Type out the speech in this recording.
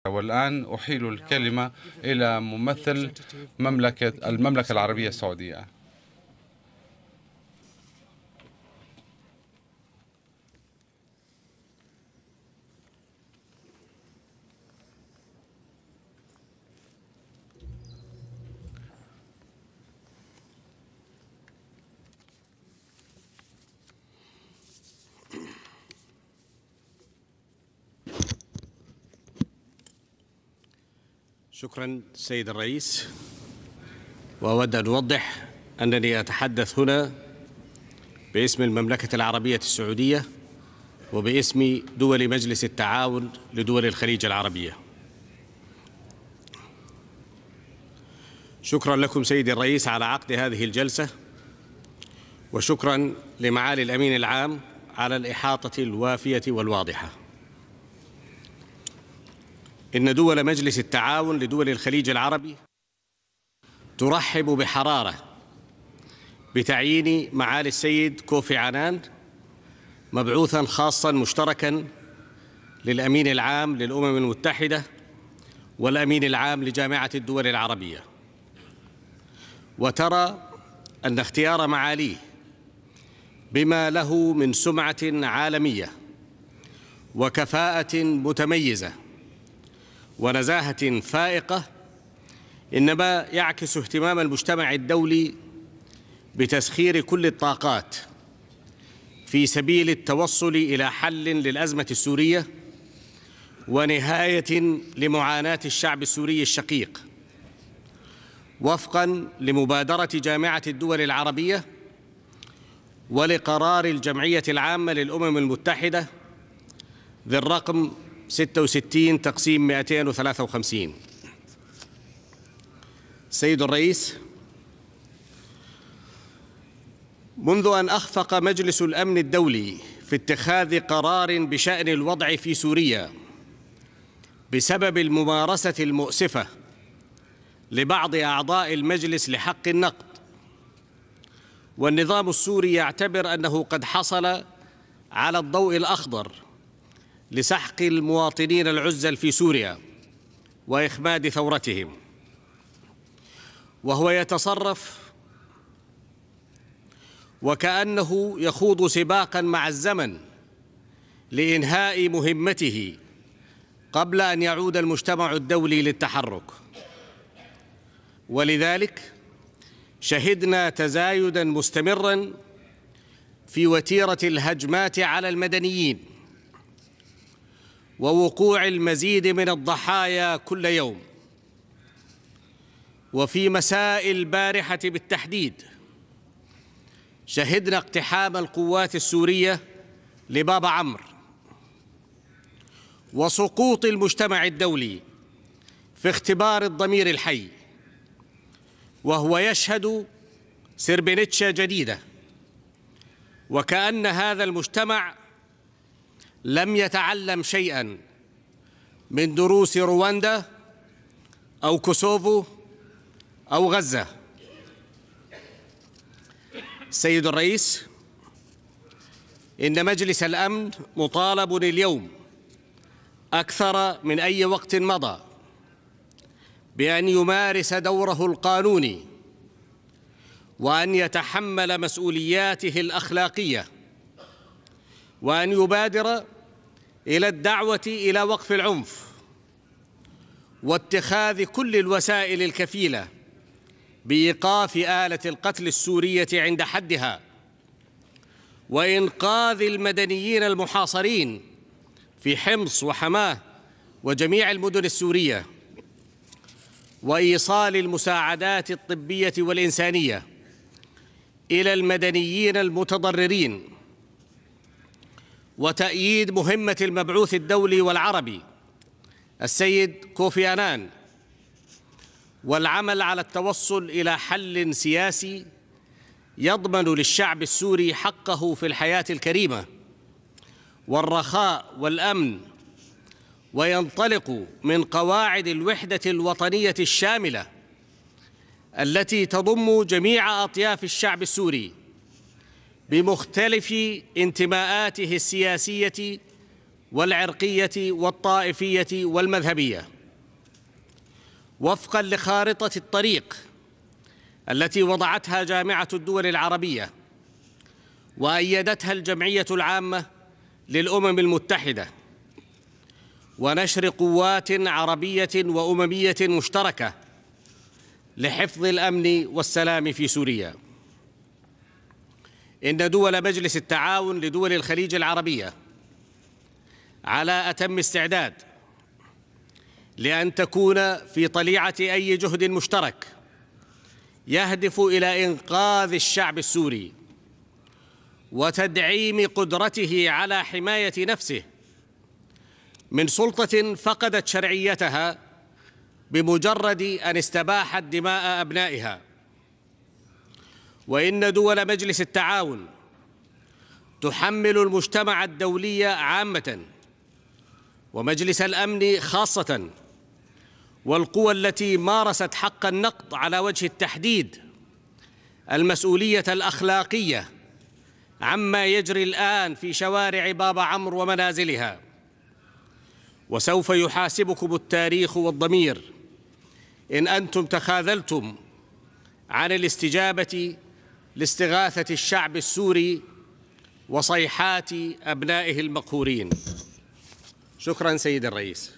والآن أحيل الكلمة إلى ممثل المملكة العربية السعودية. شكرا سيد الرئيس. وأود أن أوضح أنني أتحدث هنا باسم المملكة العربية السعودية وباسم دول مجلس التعاون لدول الخليج العربية. شكرا لكم سيدي الرئيس على عقد هذه الجلسة، وشكرا لمعالي الأمين العام على الإحاطة الوافية والواضحة. إن دول مجلس التعاون لدول الخليج العربي ترحب بحرارة بتعيين معالي السيد كوفي عنان مبعوثاً خاصاً مشتركاً للأمين العام للأمم المتحدة والأمين العام لجامعة الدول العربية، وترى أن اختيار معاليه بما له من سمعة عالمية وكفاءة متميزة ونزاهة فائقة إنما يعكس اهتمام المجتمع الدولي بتسخير كل الطاقات في سبيل التوصل إلى حل للأزمة السورية ونهاية لمعاناة الشعب السوري الشقيق، وفقاً لمبادرة جامعة الدول العربية ولقرار الجمعية العامة للأمم المتحدة ذي الرقم 66/253. سيد الرئيس، منذ أن أخفق مجلس الأمن الدولي في اتخاذ قرار بشأن الوضع في سوريا بسبب الممارسة المؤسفة لبعض أعضاء المجلس لحق النقد، والنظام السوري يعتبر أنه قد حصل على الضوء الأخضر لسحق المواطنين العزل في سوريا وإخماد ثورتهم، وهو يتصرف وكأنه يخوض سباقاً مع الزمن لإنهاء مهمته قبل أن يعود المجتمع الدولي للتحرك. ولذلك شهدنا تزايداً مستمراً في وتيرة الهجمات على المدنيين ووقوع المزيد من الضحايا كل يوم. وفي مساء البارحة بالتحديد شهدنا اقتحام القوات السورية لباب عمرو وسقوط المجتمع الدولي في اختبار الضمير الحي، وهو يشهد سربنيتشا جديدة، وكأن هذا المجتمع لم يتعلم شيئاً من دروس رواندا أو كوسوفو أو غزة. سيد الرئيس، إن مجلس الأمن مطالب اليوم أكثر من أي وقت مضى بأن يمارس دوره القانوني وأن يتحمل مسؤولياته الأخلاقية، وأن يبادر إلى الدعوة إلى وقف العنف واتخاذ كل الوسائل الكفيلة بإيقاف آلة القتل السورية عند حدها، وإنقاذ المدنيين المحاصرين في حمص وحماه وجميع المدن السورية، وإيصال المساعدات الطبية والإنسانية إلى المدنيين المتضررين، وتأييد مهمة المبعوث الدولي والعربي السيد كوفي عنان، والعمل على التوصل إلى حل سياسي يضمن للشعب السوري حقه في الحياة الكريمة والرخاء والأمن، وينطلق من قواعد الوحدة الوطنية الشاملة التي تضم جميع أطياف الشعب السوري بمختلف انتماءاته السياسية والعرقية والطائفية والمذهبية. وفقاً لخارطة الطريق التي وضعتها جامعة الدول العربية وأيدتها الجمعية العامة للأمم المتحدة، ونشر قوات عربية وأممية مشتركة لحفظ الأمن والسلام في سوريا. إن دول مجلس التعاون لدول الخليج العربية على أتم استعداد لأن تكون في طليعة أي جهد مشترك يهدف إلى إنقاذ الشعب السوري وتدعيم قدرته على حماية نفسه من سلطة فقدت شرعيتها بمجرد أن استباحت دماء أبنائها. وإن دول مجلس التعاون تحمل المجتمع الدولي عامة ومجلس الأمن خاصة والقوى التي مارست حق النقد على وجه التحديد المسؤولية الأخلاقية عما يجري الآن في شوارع باب عمرو ومنازلها. وسوف يحاسبكم التاريخ والضمير إن أنتم تخاذلتم عن الاستجابة لاستغاثة الشعب السوري وصيحات أبنائه المقهورين. شكراً سيد الرئيس.